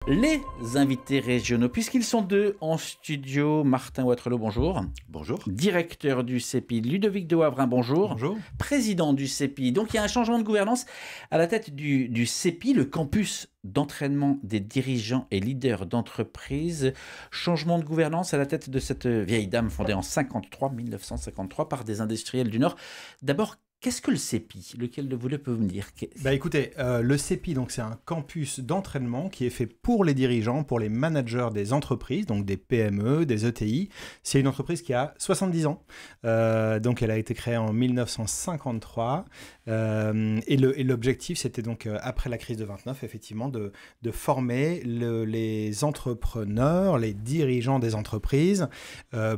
Les invités régionaux, puisqu'ils sont deux en studio, Martin Waterloo, bonjour. Bonjour. Directeur du CEPI, Ludovic de Wavrin, bonjour. Bonjour. Président du CEPI. Donc il y a un changement de gouvernance à la tête du CEPI, le campus d'entraînement des dirigeants et leaders d'entreprise. Changement de gouvernance à la tête de cette vieille dame fondée en 1953 par des industriels du Nord. D'abord, qu'est-ce que le CEPI? Lequel de vous deux peut me dire? Écoutez, le CEPI, c'est un campus d'entraînement qui est fait pour les dirigeants, pour les managers des entreprises, donc des PME, des ETI. C'est une entreprise qui a 70 ans. Donc elle a été créée en 1953. Et l'objectif, c'était donc, après la crise de 29, effectivement, de former les entrepreneurs, les dirigeants des entreprises,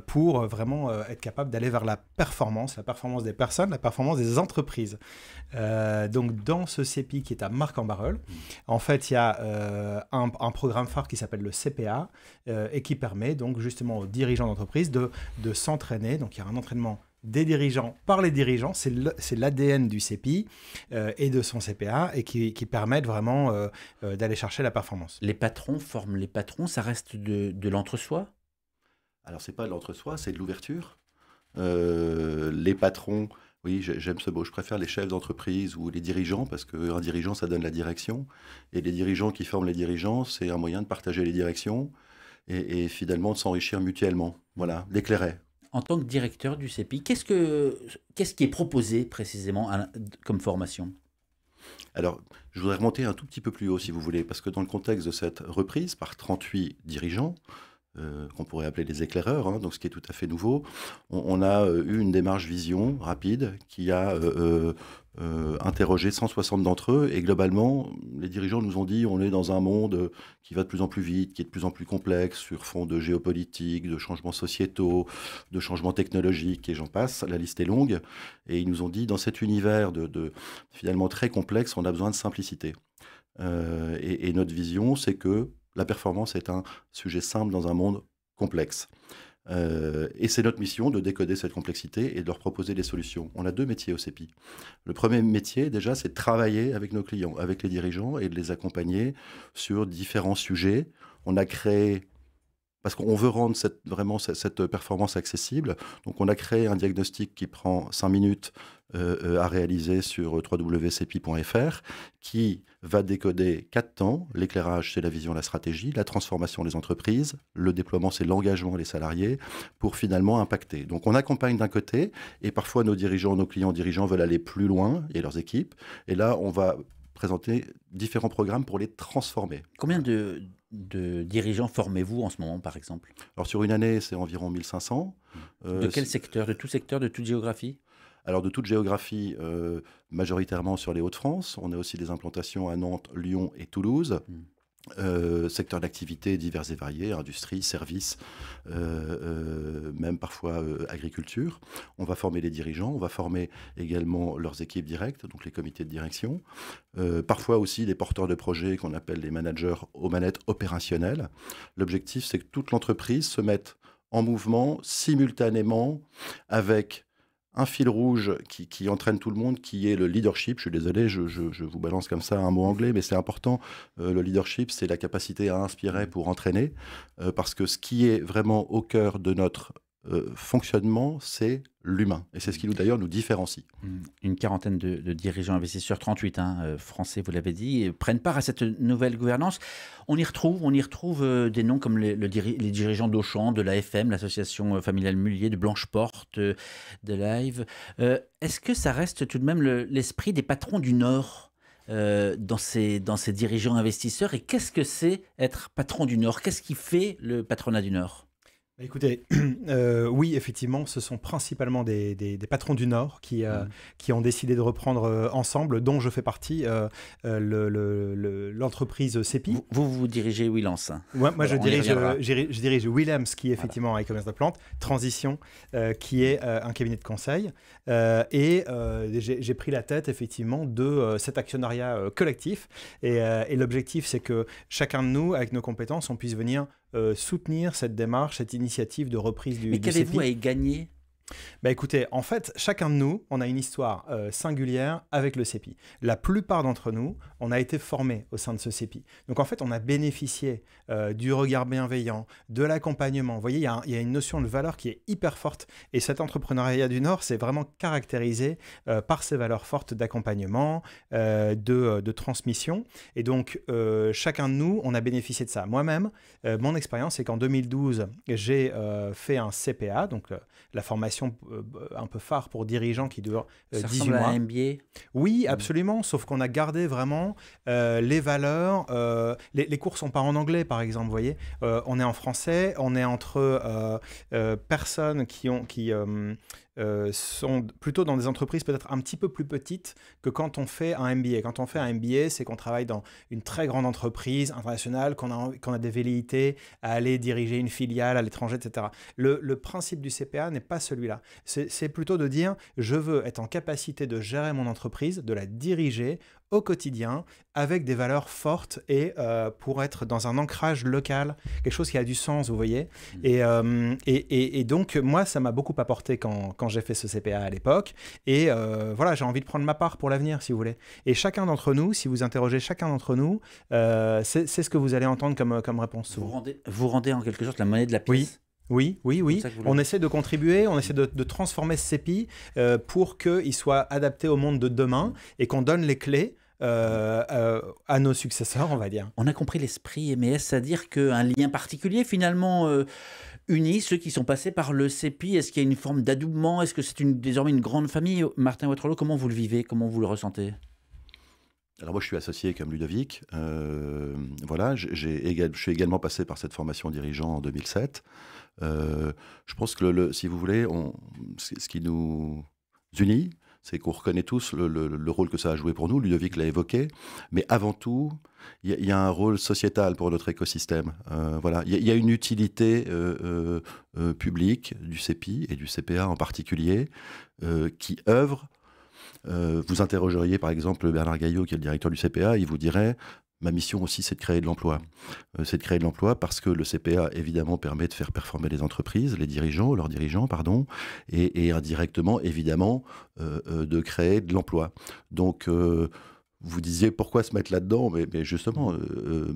pour vraiment être capable d'aller vers la performance des personnes, la performance des entreprises. Donc dans ce CEPI qui est à Marcq-en-Barœul, en fait il y a un programme phare qui s'appelle le CPA et qui permet donc justement aux dirigeants d'entreprise de s'entraîner. Donc il y a un entraînement des dirigeants par les dirigeants, c'est l'ADN du CEPI et de son CPA et qui permettent vraiment d'aller chercher la performance. Les patrons forment les patrons, ça reste de l'entre-soi? Alors c'est pas de l'entre-soi, c'est de l'ouverture. Les patrons, oui, j'aime ce mot, je préfère les chefs d'entreprise ou les dirigeants parce qu'un dirigeant, ça donne la direction. Et les dirigeants qui forment les dirigeants, c'est un moyen de partager les directions et finalement de s'enrichir mutuellement. Voilà, d'éclairer. En tant que directeur du CEPI, qu'est-ce qui est proposé précisément comme formation? Alors, je voudrais remonter un tout petit peu plus haut si vous voulez, parce que dans le contexte de cette reprise par 38 dirigeants, qu'on pourrait appeler les éclaireurs, hein, donc ce qui est tout à fait nouveau. On a eu une démarche vision rapide qui a interrogé 160 d'entre eux et globalement, les dirigeants nous ont dit on est dans un monde qui va de plus en plus vite, qui est de plus en plus complexe sur fond de géopolitique, de changements sociétaux, de changements technologiques et j'en passe, la liste est longue. Et ils nous ont dit dans cet univers finalement très complexe, on a besoin de simplicité. Et notre vision, c'est que la performance est un sujet simple dans un monde complexe. Et c'est notre mission de décoder cette complexité et de leur proposer des solutions. On a deux métiers au CEPI. Le premier métier, déjà, c'est de travailler avec nos clients, avec les dirigeants et de les accompagner sur différents sujets. On a créé, parce qu'on veut rendre cette performance accessible, donc on a créé un diagnostic qui prend 5 minutes à réaliser sur www.cepi.fr, qui va décoder 4 temps. L'éclairage, c'est la vision, la stratégie. La transformation des entreprises. Le déploiement, c'est l'engagement des salariés pour finalement impacter. Donc on accompagne d'un côté, et parfois nos dirigeants, nos clients dirigeants veulent aller plus loin, et leurs équipes. Et là, on va présenter différents programmes pour les transformer. Combien de dirigeants formez-vous en ce moment, par exemple? Alors sur une année, c'est environ 1500. De quel secteur? De tout secteur, de toute géographie? Alors de toute géographie, majoritairement sur les Hauts-de-France. On a aussi des implantations à Nantes, Lyon et Toulouse. Secteurs d'activité divers et variés, industrie, services, même parfois agriculture. On va former les dirigeants, on va former également leurs équipes directes, donc les comités de direction. Parfois aussi des porteurs de projets qu'on appelle les managers aux manettes opérationnelles. L'objectif, c'est que toute l'entreprise se mette en mouvement simultanément avec un fil rouge qui entraîne tout le monde, qui est le leadership. Je suis désolé, je vous balance comme ça un mot anglais, mais c'est important. Le leadership, c'est la capacité à inspirer pour entraîner, parce que ce qui est vraiment au cœur de notre fonctionnement, c'est l'humain. Et c'est ce qui d'ailleurs nous différencie. Une quarantaine de dirigeants investisseurs, 38 français, vous l'avez dit, prennent part à cette nouvelle gouvernance. On y retrouve des noms comme les dirigeants d'Auchan, de l'AFM, l'association familiale Mullier, de Blanche-Porte, de Live. Est-ce que ça reste tout de même l'esprit des patrons du Nord dans ces dirigeants investisseurs? Et qu'est-ce que c'est être patron du Nord? Qu'est-ce qui fait le patronat du Nord? Écoutez, oui, effectivement, ce sont principalement des patrons du Nord qui ont décidé de reprendre ensemble, dont je fais partie, l'entreprise CEPI. Vous dirigez Williams. Moi, je dirige Williams, qui est effectivement un e-commerce de plantes, Transition, qui est un cabinet de conseil. Et j'ai pris la tête, effectivement, de cet actionnariat collectif. Et l'objectif, c'est que chacun de nous, avec nos compétences, on puisse venir soutenir cette démarche, cette initiative de reprise du CEPI. Mais qu'avez-vous à y gagner Écoutez, en fait, chacun de nous, on a une histoire singulière avec le CEPI. La plupart d'entre nous, on a été formés au sein de ce CEPI. Donc en fait, on a bénéficié du regard bienveillant, de l'accompagnement. Vous voyez, il y a une notion de valeur qui est hyper forte. Et cet entrepreneuriat du Nord, c'est vraiment caractérisé par ces valeurs fortes d'accompagnement, de transmission. Et donc, chacun de nous, on a bénéficié de ça. Moi-même, mon expérience, c'est qu'en 2012, j'ai fait un CPA, donc la formation un peu phare pour dirigeants qui dure 18 mois. Ça ressemble à un MBA? Oui, absolument, sauf qu'on a gardé vraiment les valeurs. Les cours ne sont pas en anglais, par exemple, vous voyez. On est en français, on est entre personnes qui sont plutôt dans des entreprises peut-être un petit peu plus petites que quand on fait un MBA. Quand on fait un MBA, c'est qu'on travaille dans une très grande entreprise internationale, qu'on a des velléités à aller diriger une filiale à l'étranger, etc. Le principe du CPA n'est pas celui-là. C'est plutôt de dire, je veux être en capacité de gérer mon entreprise, de la diriger au quotidien avec des valeurs fortes et pour être dans un ancrage local, quelque chose qui a du sens, vous voyez. Et donc, moi, ça m'a beaucoup apporté quand j'ai fait ce CPA à l'époque. Et voilà, j'ai envie de prendre ma part pour l'avenir, si vous voulez. Et chacun d'entre nous, si vous interrogez chacun d'entre nous, c'est ce que vous allez entendre comme réponse. Vous rendez en quelque sorte la monnaie de la pièce. Oui. On essaie de contribuer, on essaie de transformer ce CEPI pour qu'il soit adapté au monde de demain et qu'on donne les clés à nos successeurs, on va dire. On a compris l'esprit MES, c'est-à-dire qu'un lien particulier finalement unit ceux qui sont passés par le CEPI. Est-ce qu'il y a une forme d'adoubement? Est-ce que c'est désormais une grande famille? Martin Waterloo, comment vous le vivez? Comment vous le ressentez? Alors moi, je suis associé comme Ludovic. Voilà, je suis également passé par cette formation dirigeant en 2007. Je pense que, si vous voulez, ce qui nous unit, c'est qu'on reconnaît tous le rôle que ça a joué pour nous. Ludovic l'a évoqué. Mais avant tout, il y a un rôle sociétal pour notre écosystème. Voilà. Il y a une utilité publique du CEPI et du CPA en particulier qui œuvre. Vous interrogeriez par exemple Bernard Gaillot, qui est le directeur du CPA, il vous dirait: ma mission aussi, c'est de créer de l'emploi. C'est de créer de l'emploi parce que le CPA, évidemment, permet de faire performer les entreprises, leurs dirigeants, pardon, et indirectement, évidemment, de créer de l'emploi. Donc, vous disiez pourquoi se mettre là-dedans, mais justement,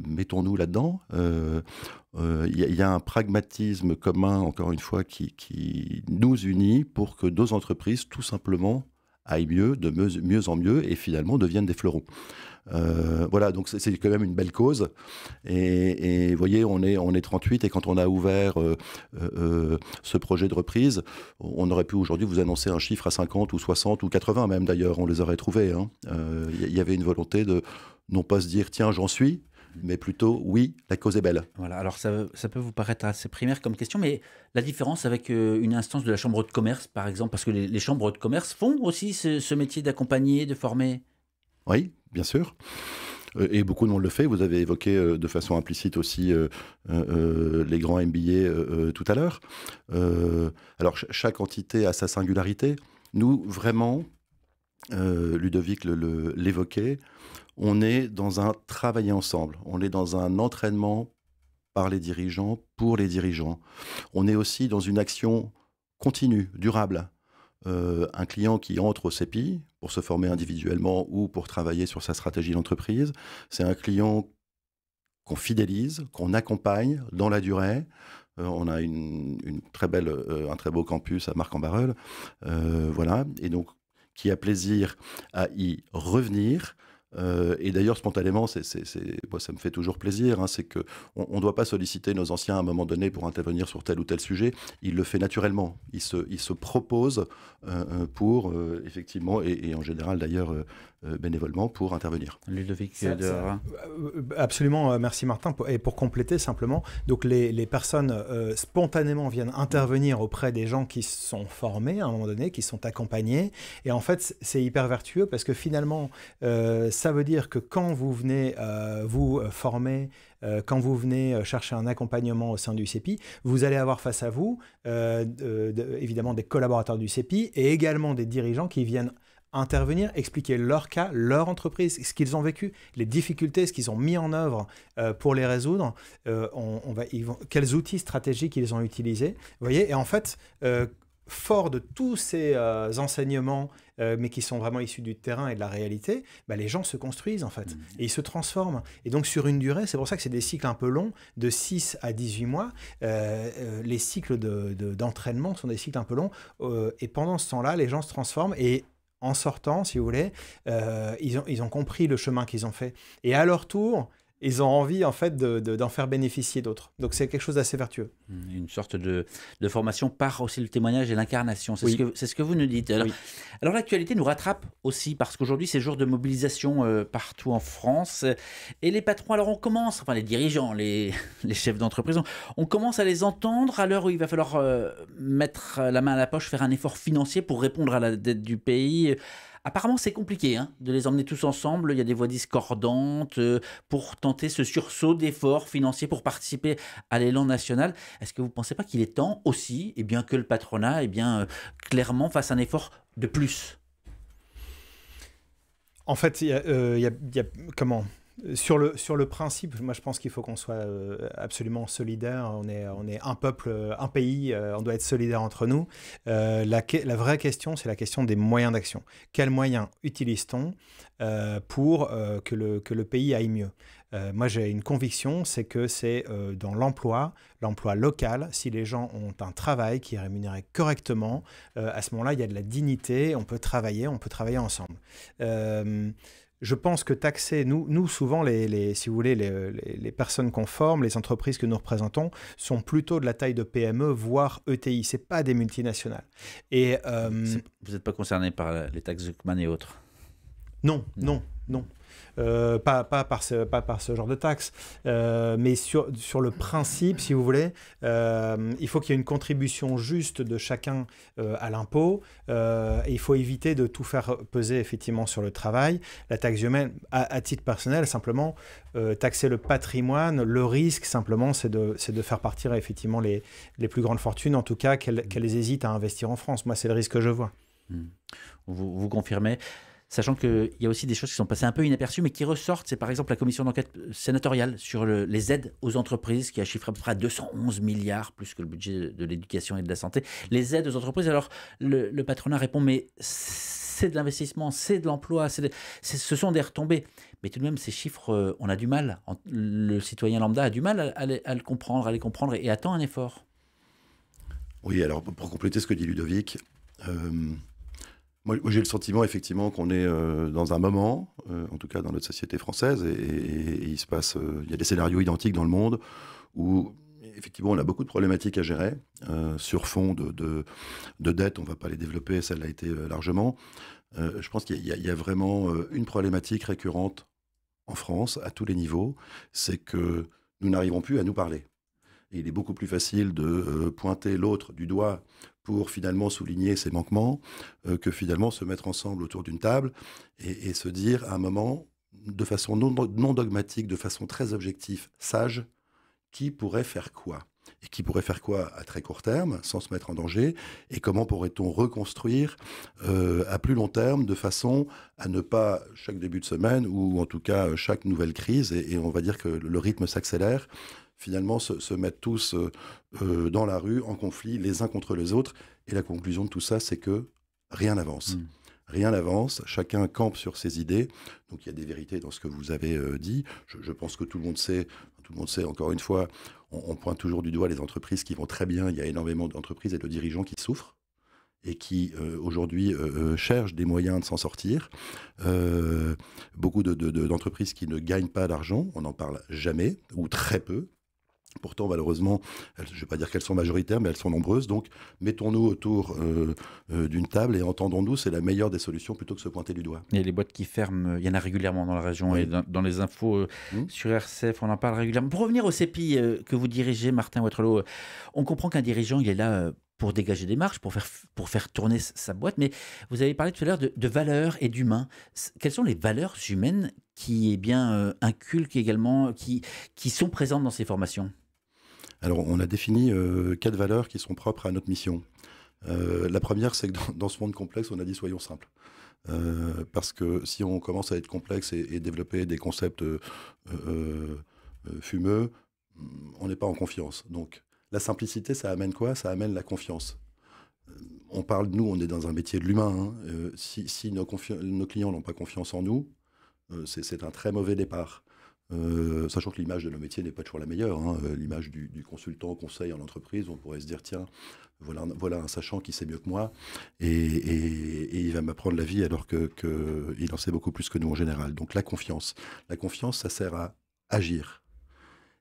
mettons-nous là-dedans. Y a un pragmatisme commun, encore une fois, qui nous unit pour que nos entreprises, tout simplement, aillent mieux, de mieux en mieux, et finalement deviennent des fleurons. Voilà, donc c'est quand même une belle cause. Et vous voyez, on est 38, et quand on a ouvert ce projet de reprise, on aurait pu aujourd'hui vous annoncer un chiffre à 50 ou 60 ou 80 même d'ailleurs, on les aurait trouvés. Il y avait une volonté de non pas se dire tiens, j'en suis, mais plutôt, oui, la cause est belle. Voilà, alors ça peut vous paraître assez primaire comme question, mais la différence avec une instance de la chambre de commerce, par exemple, parce que les chambres de commerce font aussi ce métier d'accompagner, de former? Oui, bien sûr. Et beaucoup de monde le fait. Vous avez évoqué de façon implicite aussi les grands MBA tout à l'heure. Alors, chaque entité a sa singularité. Nous, vraiment, Ludovic l'évoquait, on est dans un travailler ensemble. On est dans un entraînement par les dirigeants, pour les dirigeants. On est aussi dans une action continue, durable. Un client qui entre au CEPI pour se former individuellement ou pour travailler sur sa stratégie d'entreprise, c'est un client qu'on fidélise, qu'on accompagne dans la durée. On a un très beau campus à Marc-en-Barœul, voilà, et donc qui a plaisir à y revenir. Et d'ailleurs, spontanément, moi, ça me fait toujours plaisir, c'est qu'on ne doit pas solliciter nos anciens à un moment donné pour intervenir sur tel ou tel sujet. Il le fait naturellement. Il se propose pour, effectivement, et en général d'ailleurs bénévolement, pour intervenir. Ludovic absolument, merci Martin. Et pour compléter simplement, donc les personnes spontanément viennent intervenir auprès des gens qui sont formés à un moment donné, qui sont accompagnés. Et en fait, c'est hyper vertueux parce que finalement, ça veut dire que quand vous venez vous former, quand vous venez chercher un accompagnement au sein du CEPI, vous allez avoir face à vous évidemment des collaborateurs du CEPI et également des dirigeants qui viennent intervenir, expliquer leur cas, leur entreprise, ce qu'ils ont vécu, les difficultés, ce qu'ils ont mis en œuvre pour les résoudre, quels outils stratégiques ils ont utilisés. Vous voyez, et en fait, fort de tous ces enseignements, mais qui sont vraiment issus du terrain et de la réalité, bah, les gens se construisent en fait, et ils se transforment. Et donc sur une durée, c'est pour ça que c'est des cycles un peu longs, de 6 à 18 mois. Les cycles d'entraînement sont des cycles un peu longs, et pendant ce temps-là, les gens se transforment, et en sortant, si vous voulez, ils ont compris le chemin qu'ils ont fait. Et à leur tour, ils ont envie en fait d'en faire bénéficier d'autres. Donc c'est quelque chose d'assez vertueux. Une sorte de formation par aussi le témoignage et l'incarnation. C'est Oui. ce que vous nous dites. Alors, Oui. alors l'actualité nous rattrape aussi parce qu'aujourd'hui c'est jour de mobilisation partout en France. Et les patrons, alors on commence, enfin les dirigeants, les chefs d'entreprise, on commence à les entendre à l'heure où il va falloir mettre la main à la poche, faire un effort financier pour répondre à la dette du pays. Apparemment, c'est compliqué de les emmener tous ensemble. Il y a des voix discordantes pour tenter ce sursaut d'efforts financiers pour participer à l'élan national. Est-ce que vous ne pensez pas qu'il est temps aussi, eh bien, que le patronat clairement fasse un effort de plus? En fait, il y a comment sur le principe, moi je pense qu'il faut qu'on soit absolument solidaire. On est un peuple, un pays, on doit être solidaire entre nous. La vraie question, c'est la question des moyens d'action. Quels moyens utilise-t-on pour que le pays aille mieux? Moi j'ai une conviction, c'est que c'est dans l'emploi local. Si les gens ont un travail qui est rémunéré correctement, à ce moment-là il y a de la dignité, on peut travailler ensemble. Je pense que taxer, nous souvent, si vous voulez, les personnes qu'on forme, les entreprises que nous représentons, sont plutôt de la taille de PME, voire ETI. Ce n'est pas des multinationales. Et, vous n'êtes pas concerné par les taxes Zuckman et autres? Non. Pas par ce genre de taxe, mais sur le principe, si vous voulez, il faut qu'il y ait une contribution juste de chacun à l'impôt, et il faut éviter de tout faire peser effectivement sur le travail. La taxe humaine, à titre personnel, simplement, taxer le patrimoine, le risque simplement, c'est de faire partir effectivement les plus grandes fortunes, en tout cas qu'elles hésitent à investir en France. Moi, c'est le risque que je vois. Vous confirmez? Sachant qu'il y a aussi des choses qui sont passées un peu inaperçues, mais qui ressortent. C'est par exemple la commission d'enquête sénatoriale sur les aides aux entreprises, qui a chiffré à peu près à 211 milliards, plus que le budget de l'éducation et de la santé. Les aides aux entreprises, alors le patronat répond, mais c'est de l'investissement, c'est de l'emploi, ce sont des retombées. Mais tout de même, ces chiffres, on a du mal, le citoyen lambda a du mal à les comprendre, et attend un effort. Oui, alors pour compléter ce que dit Ludovic, moi, j'ai le sentiment effectivement qu'on est dans un moment, en tout cas dans notre société française, et il se passe, il y a des scénarios identiques dans le monde où effectivement on a beaucoup de problématiques à gérer sur fond de dettes. On ne va pas les développer, ça l'a été largement. Je pense qu'il y a vraiment une problématique récurrente en France à tous les niveaux, c'est que nous n'arrivons plus à nous parler. Et il est beaucoup plus facile de pointer l'autre du doigt pour finalement souligner ses manquements que finalement se mettre ensemble autour d'une table et se dire à un moment, de façon non dogmatique, de façon très objective, sage, qui pourrait faire quoi? Et qui pourrait faire quoi à très court terme, sans se mettre en danger? Et comment pourrait-on reconstruire à plus long terme, de façon à ne pas, chaque début de semaine, ou en tout cas chaque nouvelle crise, et on va dire que le rythme s'accélère, finalement se mettent tous dans la rue, en conflit, les uns contre les autres. Et la conclusion de tout ça, c'est que rien n'avance. Rien n'avance, chacun campe sur ses idées. Donc il y a des vérités dans ce que vous avez dit. Je pense que tout le monde sait, encore une fois, on pointe toujours du doigt les entreprises qui vont très bien. Il y a énormément d'entreprises et de dirigeants qui souffrent et qui aujourd'hui cherchent des moyens de s'en sortir. Beaucoup d'entreprises qui ne gagnent pas d'argent, on n'en parle jamais, ou très peu. Pourtant, malheureusement, je ne vais pas dire qu'elles sont majoritaires, mais elles sont nombreuses. Donc, mettons-nous autour d'une table et entendons-nous, c'est la meilleure des solutions plutôt que se pointer du doigt. Il y a les boîtes qui ferment, il y en a régulièrement dans la région, oui. Et dans les infos sur RCF, on en parle régulièrement. Pour revenir au CEPI que vous dirigez, Martin Waterloo, on comprend qu'un dirigeant, il est là pour dégager des marges, pour faire tourner sa boîte. Mais vous avez parlé tout à l'heure de valeurs et d'humains. Quelles sont les valeurs humaines qui inculquent également, qui sont présentes dans ces formations? Alors, on a défini 4 valeurs qui sont propres à notre mission. La première, c'est que dans ce monde complexe, on a dit soyons simples. Parce que si on commence à être complexe et développer des concepts fumeux, on n'est pas en confiance. Donc, la simplicité, ça amène quoi? Ça amène la confiance. On parle, nous, on est dans un métier de l'humain. Hein. Si nos clients n'ont pas confiance en nous, c'est un très mauvais départ. Sachant que l'image de nos métiers n'est pas toujours la meilleure. Hein. L'image du consultant au conseil en entreprise, on pourrait se dire, tiens, voilà un sachant qui sait mieux que moi et il va m'apprendre la vie alors qu'il en sait beaucoup plus que nous en général. Donc la confiance, ça sert à agir.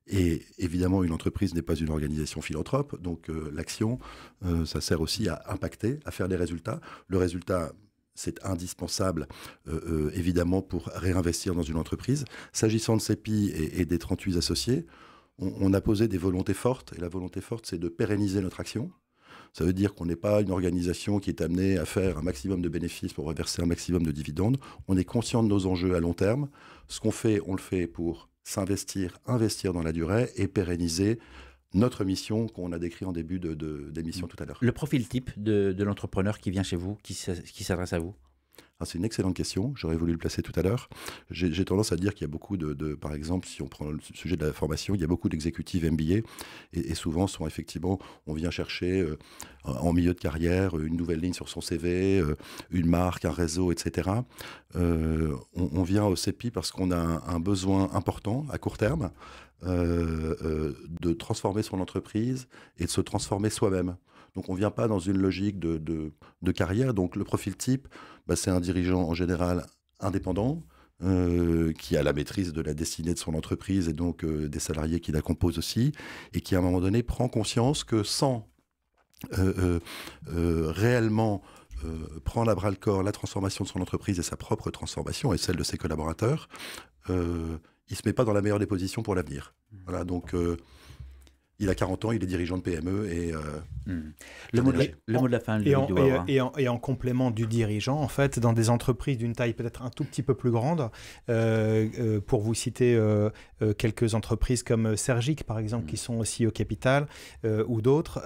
Et évidemment, une entreprise n'est pas une organisation philanthrope, donc l'action, ça sert aussi à impacter, à faire des résultats. Le résultat, c'est indispensable, évidemment, pour réinvestir dans une entreprise. S'agissant de CEPI et des 38 associés, on a posé des volontés fortes, et la volonté forte, c'est de pérenniser notre action. Ça veut dire qu'on n'est pas une organisation qui est amenée à faire un maximum de bénéfices pour reverser un maximum de dividendes. On est conscient de nos enjeux à long terme. Ce qu'on fait, on le fait pour investir dans la durée et pérenniser notre mission qu'on a décrit en début d'émission tout à l'heure. Le profil type de l'entrepreneur qui vient chez vous, qui s'adresse à vous? C'est une excellente question, j'aurais voulu le placer tout à l'heure. J'ai tendance à dire qu'il y a beaucoup par exemple, si on prend le sujet de la formation, il y a beaucoup d'exécutifs MBA et souvent effectivement, on vient chercher en milieu de carrière une nouvelle ligne sur son CV, une marque, un réseau, etc. On vient au CEPI parce qu'on a un besoin important à court terme de transformer son entreprise et de se transformer soi-même. Donc on ne vient pas dans une logique de carrière. Donc le profil type, c'est un dirigeant en général indépendant, qui a la maîtrise de la destinée de son entreprise et donc des salariés qui la composent aussi, et qui à un moment donné prend conscience que sans réellement prendre à bras-le-corps la transformation de son entreprise et sa propre transformation et celle de ses collaborateurs, il ne se met pas dans la meilleure des positions pour l'avenir. Voilà, donc... il a 40 ans, il est dirigeant de PME et... Le mot de la fin, et en complément du dirigeant, en fait, dans des entreprises d'une taille peut-être un tout petit peu plus grande, pour vous citer quelques entreprises comme Sergic, par exemple, qui sont aussi au capital, ou d'autres,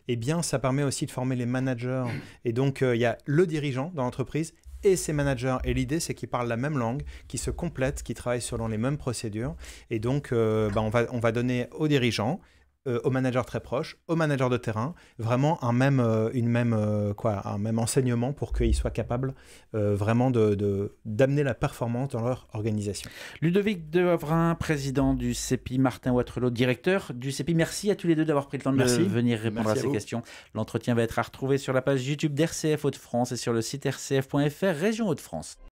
eh bien, ça permet aussi de former les managers. Et donc, il y a le dirigeant dans l'entreprise et ses managers. Et l'idée, c'est qu'ils parlent la même langue, qu'ils se complètent, qu'ils travaillent selon les mêmes procédures. Et donc, on va donner aux dirigeants, aux managers très proches, aux managers de terrain, vraiment un même enseignement pour qu'ils soient capables vraiment d'amener la performance dans leur organisation. Ludovic Dehavrin, président du CEPI, Martin Watrelot, directeur du CEPI. Merci à tous les deux d'avoir pris le temps de venir répondre à ces questions. L'entretien va être à retrouver sur la page YouTube d'RCF Hauts-de-France et sur le site rcf.fr Région Hauts-de-France.